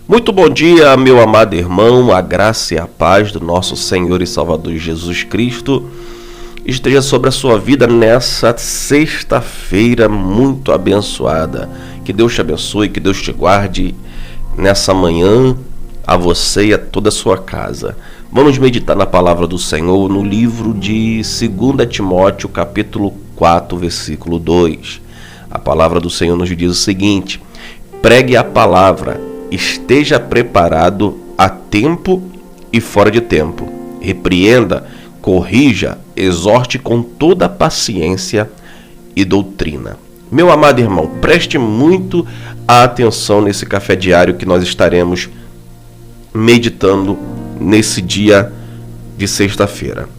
Muito bom dia, meu amado irmão, a graça e a paz do nosso Senhor e Salvador Jesus Cristo esteja sobre a sua vida nessa sexta-feira muito abençoada. Que Deus te abençoe, que Deus te guarde nessa manhã, a você e a toda a sua casa. Vamos meditar na palavra do Senhor no livro de 2 Timóteo, capítulo 4, versículo 2. A palavra do Senhor nos diz o seguinte: pregue a palavra, esteja preparado a tempo e fora de tempo. Repreenda, corrija, exorte com toda paciência e doutrina. Meu amado irmão, preste muito atenção nesse café diário que nós estaremos meditando nesse dia de sexta-feira.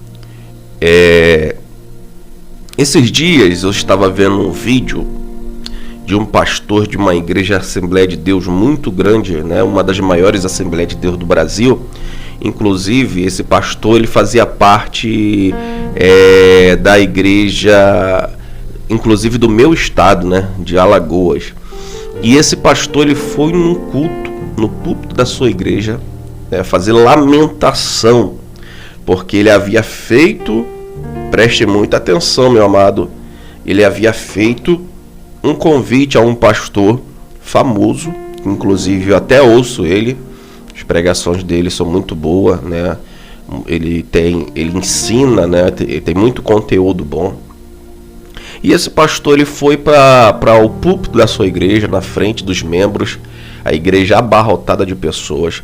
Esses dias eu estava vendo um vídeo de um pastor de uma igreja Assembleia de Deus muito grande, né? Uma das maiores Assembleias de Deus do Brasil. Inclusive, esse pastor ele fazia parte da igreja, inclusive do meu estado, né? De Alagoas. E esse pastor ele foi num culto, no púlpito da sua igreja, fazer lamentação, porque ele havia feito, preste muita atenção, meu amado, ele havia feito um convite a um pastor famoso, inclusive eu até ouço ele, as pregações dele são muito boas, né? Ele ensina, né? Tem muito conteúdo bom. E esse pastor ele foi para o púlpito da sua igreja, na frente dos membros, a igreja abarrotada de pessoas,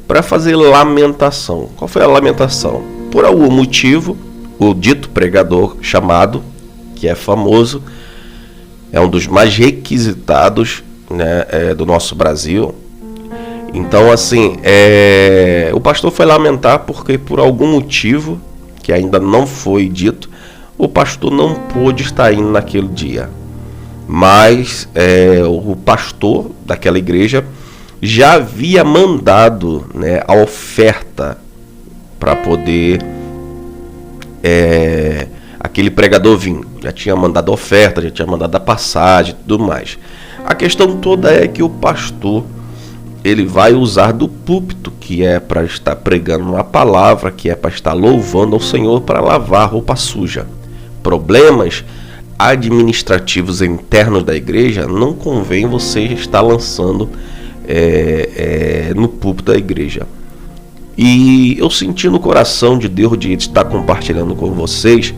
para fazer lamentação. Qual foi a lamentação? Por algum motivo, o dito pregador chamado, que é famoso, é um dos mais requisitados, né, do nosso Brasil. Então, assim, o pastor foi lamentar porque por algum motivo, que ainda não foi dito, o pastor não pôde estar indo naquele dia. Mas o pastor daquela igreja já havia mandado, né, a oferta para poder aquele pregador vir. Já tinha mandado a oferta, já tinha mandado a passagem e tudo mais. A questão toda é que o pastor ele vai usar do púlpito, que é para estar pregando uma palavra, que é para estar louvando ao Senhor, para lavar roupa suja. Problemas administrativos internos da igreja não convém você estar lançando no púlpito da igreja. E eu senti no coração de Deus de estar compartilhando com vocês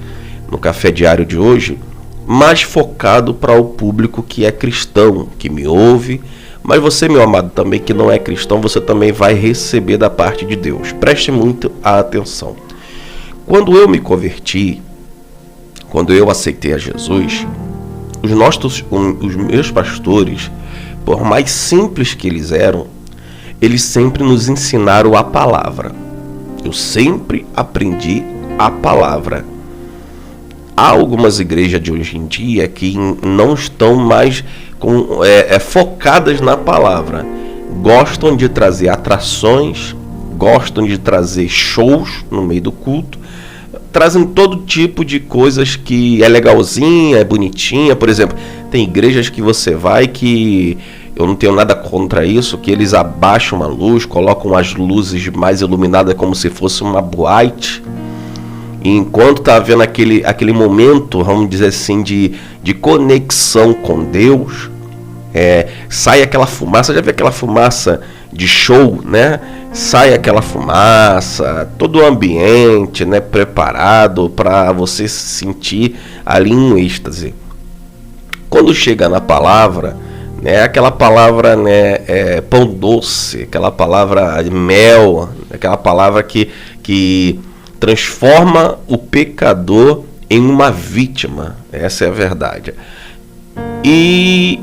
no café diário de hoje, mais focado para o público que é cristão, que me ouve, mas você, meu amado, também que não é cristão, você também vai receber da parte de Deus. Preste muito atenção. Quando eu me converti, quando eu aceitei a Jesus, os meus pastores, por mais simples que eles eram, eles sempre nos ensinaram a palavra. Eu sempre aprendi a palavra. Há algumas igrejas de hoje em dia que não estão mais focadas na palavra. Gostam de trazer atrações, gostam de trazer shows no meio do culto, trazem todo tipo de coisas que é legalzinha, é bonitinha. Por exemplo, tem igrejas que você vai que eu não tenho nada contra isso, que eles abaixam uma luz, colocam as luzes mais iluminadas como se fosse uma boate. E enquanto está havendo aquele momento, vamos dizer assim, de conexão com Deus, sai aquela fumaça, já viu aquela fumaça de show, né? Sai aquela fumaça, todo o ambiente, né, preparado para você se sentir ali em êxtase. Quando chega na palavra, né, aquela palavra, né, pão doce, aquela palavra mel, aquela palavra que transforma o pecador em uma vítima. Essa é a verdade. E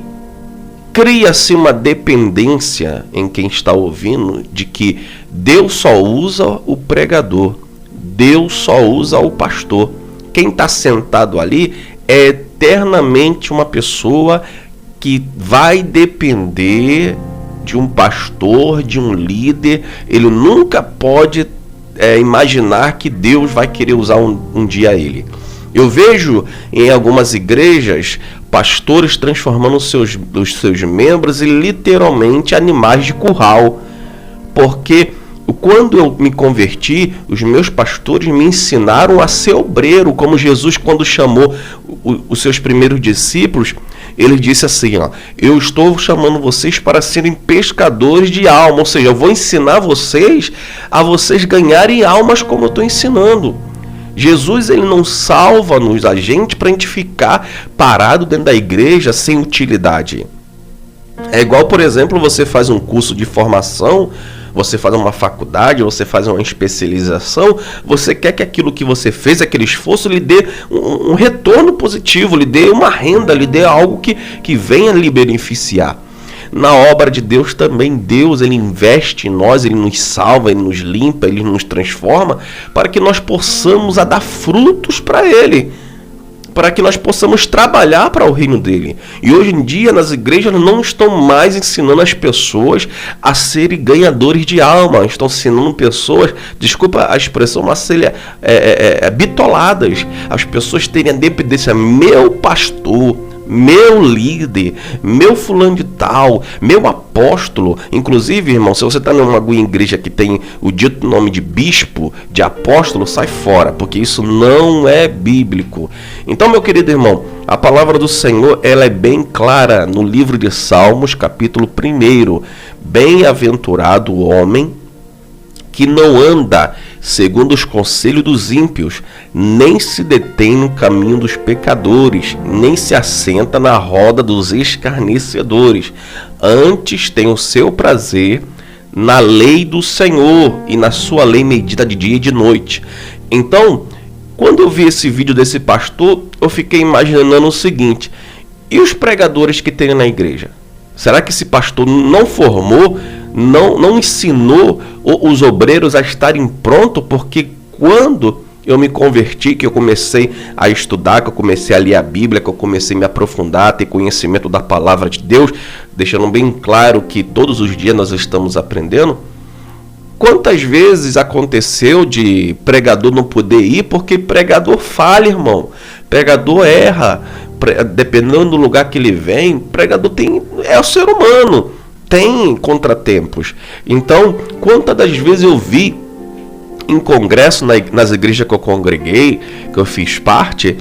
cria-se uma dependência em quem está ouvindo de que Deus só usa o pregador, Deus só usa o pastor. Quem está sentado ali é eternamente uma pessoa que vai depender de um pastor, de um líder. Ele nunca pode imaginar que Deus vai querer usar um dia ele. Eu vejo em algumas igrejas pastores transformando os seus membros em literalmente animais de curral. porque quando eu me converti, os meus pastores me ensinaram a ser obreiro, como Jesus, quando chamou os seus primeiros discípulos, ele disse assim, ó, eu estou chamando vocês para serem pescadores de alma, ou seja, eu vou ensinar vocês a vocês ganharem almas como eu estou ensinando. Jesus, ele não salva-nos a gente para a gente ficar parado dentro da igreja sem utilidade. É igual, por exemplo, você faz um curso de formação, você faz uma faculdade, você faz uma especialização, você quer que aquilo que você fez, aquele esforço, lhe dê um retorno positivo, lhe dê uma renda, lhe dê algo que venha lhe beneficiar. Na obra de Deus também, Deus, ele investe em nós, ele nos salva, ele nos limpa, ele nos transforma, para que nós possamos dar frutos para ele, para que nós possamos trabalhar para o reino dele. E hoje em dia, nas igrejas, não estão mais ensinando as pessoas a serem ganhadores de alma, estão ensinando pessoas, desculpa a expressão, mas bitoladas. As pessoas terem a dependência, meu pastor, meu líder, meu fulano de tal, meu apóstolo. Inclusive, irmão, se você está numa igreja que tem o dito nome de bispo, de apóstolo, sai fora, porque isso não é bíblico. Então, meu querido irmão, a palavra do Senhor, ela é bem clara no livro de Salmos, capítulo 1. Bem-aventurado o homem que não anda segundo os conselhos dos ímpios, nem se detém no caminho dos pecadores, nem se assenta na roda dos escarnecedores. Antes tem o seu prazer na lei do Senhor, e na sua lei medita de dia e de noite. Então, quando eu vi esse vídeo desse pastor, eu fiquei imaginando o seguinte: e os pregadores que tem na igreja? Será que esse pastor não formou, não ensinou os obreiros a estarem prontos? Porque quando eu me converti, que eu comecei a estudar, que eu comecei a ler a Bíblia, que eu comecei a me aprofundar, a ter conhecimento da palavra de Deus, deixando bem claro que todos os dias nós estamos aprendendo, quantas vezes aconteceu de pregador não poder ir porque pregador falha, irmão, pregador erra, dependendo do lugar que ele vem, pregador é o ser humano, tem contratempos. Então, quantas das vezes eu vi em congresso, nas igrejas que eu congreguei, que eu fiz parte,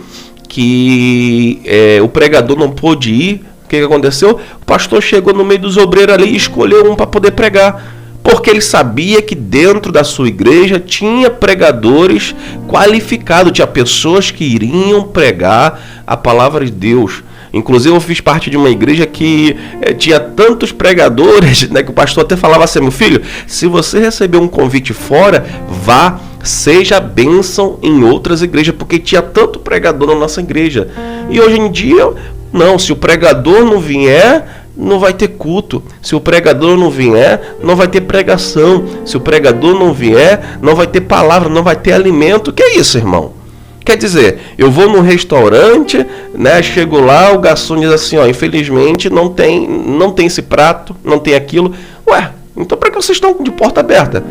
que o pregador não pôde ir. O que aconteceu? O pastor chegou no meio dos obreiros ali e escolheu um para poder pregar, porque ele sabia que dentro da sua igreja tinha pregadores qualificados, tinha pessoas que iriam pregar a palavra de Deus. Inclusive eu fiz parte de uma igreja que tinha tantos pregadores, né, que o pastor até falava assim: meu filho, se você receber um convite fora, vá, seja bênção em outras igrejas, porque tinha tanto pregador na nossa igreja. E hoje em dia, não, se o pregador não vier, não vai ter culto. Se o pregador não vier, não vai ter pregação. Se o pregador não vier, não vai ter palavra, não vai ter alimento. Que é isso, irmão? Quer dizer, eu vou num restaurante, né, chego lá, o garçom diz assim, ó, infelizmente não tem esse prato, não tem aquilo. Ué, então para que vocês estão de porta aberta?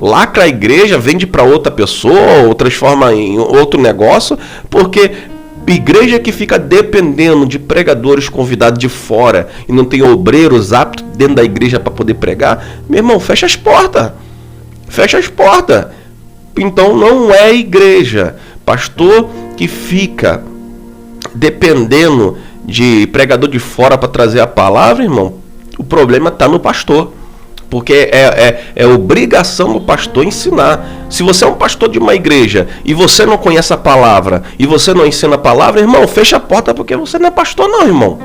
Lacra a igreja, vende para outra pessoa, ou transforma em outro negócio, porque igreja que fica dependendo de pregadores convidados de fora e não tem obreiros aptos dentro da igreja para poder pregar, meu irmão, fecha as portas. Fecha as portas. Então não é igreja. Pastor que fica dependendo de pregador de fora para trazer a palavra, irmão, o problema está no pastor. Porque é obrigação do pastor ensinar. Se você é um pastor de uma igreja e você não conhece a palavra e você não ensina a palavra, irmão, fecha a porta, porque você não é pastor não, irmão.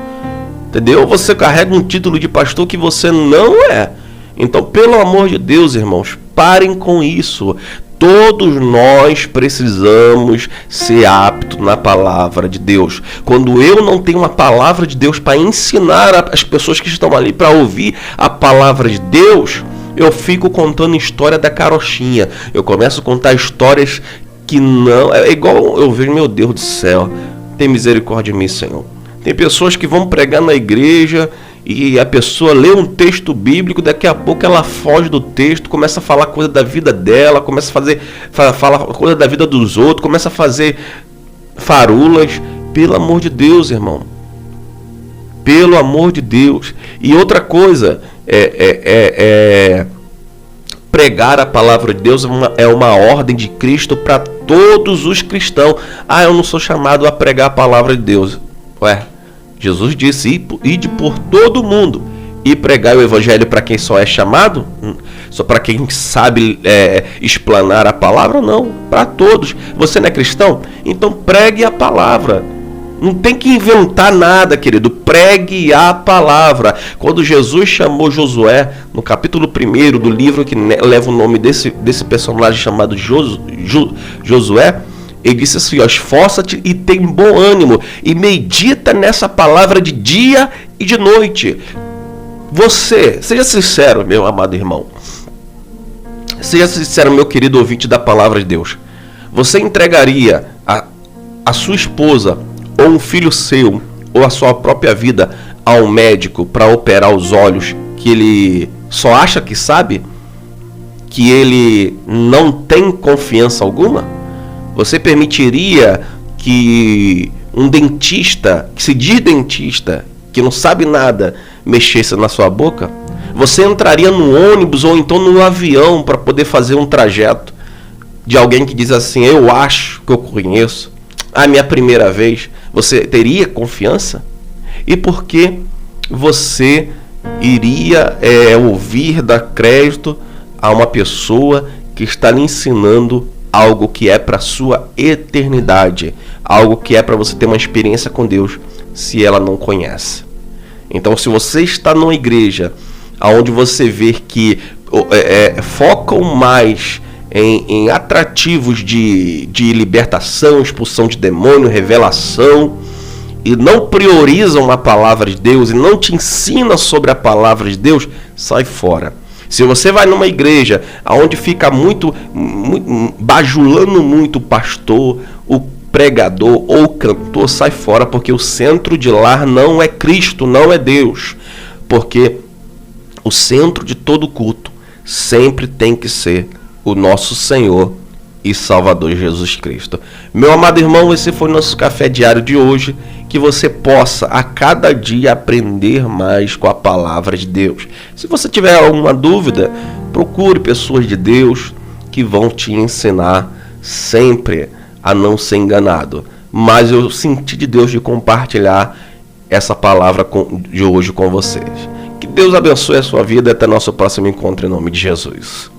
Entendeu? Você carrega um título de pastor que você não é. Então, pelo amor de Deus, irmãos, parem com isso. Todos nós precisamos ser aptos na palavra de Deus. Quando eu não tenho uma palavra de Deus para ensinar as pessoas que estão ali para ouvir a palavra de Deus, eu fico contando história da carochinha. Eu começo a contar histórias que não... É igual eu vejo, meu Deus do céu, tem misericórdia de mim, Senhor. Tem pessoas que vão pregar na igreja e a pessoa lê um texto bíblico, daqui a pouco ela foge do texto, começa a falar coisa da vida dela, começa a falar coisa da vida dos outros, começa a fazer farulas. Pelo amor de Deus, irmão. Pelo amor de Deus. E outra coisa, pregar a palavra de Deus é uma ordem de Cristo para todos os cristãos. Ah, eu não sou chamado a pregar a palavra de Deus. Ué, Jesus disse, ide por todo mundo e pregar o evangelho para quem só é chamado? Só para quem sabe explanar a palavra? Não, para todos. Você não é cristão? Então pregue a palavra. Não tem que inventar nada, querido. Pregue a palavra. Quando Jesus chamou Josué, no capítulo 1 do livro que leva o nome desse personagem chamado Josué, ele disse assim, ó, esforça-te e tem bom ânimo, e medita nessa palavra de dia e de noite. Você, seja sincero, meu amado irmão. Seja sincero, meu querido ouvinte da palavra de Deus. Você entregaria a sua esposa, ou um filho seu, ou a sua própria vida ao médico para operar os olhos que ele só acha que sabe? Que ele não tem confiança alguma? Você permitiria que um dentista, que se diz dentista, que não sabe nada, mexesse na sua boca? Você entraria no ônibus ou então no avião para poder fazer um trajeto de alguém que diz assim, eu acho que eu conheço, a minha primeira vez? Você teria confiança? E por que você iria ouvir, dar crédito a uma pessoa que está lhe ensinando algo que é para a sua eternidade, algo que é para você ter uma experiência com Deus, se ela não conhece? Então, se você está numa igreja onde você vê que focam mais em atrativos de libertação, expulsão de demônio, revelação, e não priorizam a palavra de Deus e não te ensina sobre a palavra de Deus, sai fora. Se você vai numa igreja onde fica muito bajulando muito o pastor, o pregador ou o cantor, sai fora, porque o centro de lá não é Cristo, não é Deus. Porque o centro de todo culto sempre tem que ser o nosso Senhor e Salvador Jesus Cristo. Meu amado irmão, esse foi o nosso café diário de hoje. Que você possa a cada dia aprender mais com a palavra de Deus. Se você tiver alguma dúvida, procure pessoas de Deus que vão te ensinar sempre a não ser enganado. Mas eu senti de Deus de compartilhar essa palavra de hoje com vocês. Que Deus abençoe a sua vida e até nosso próximo encontro em nome de Jesus.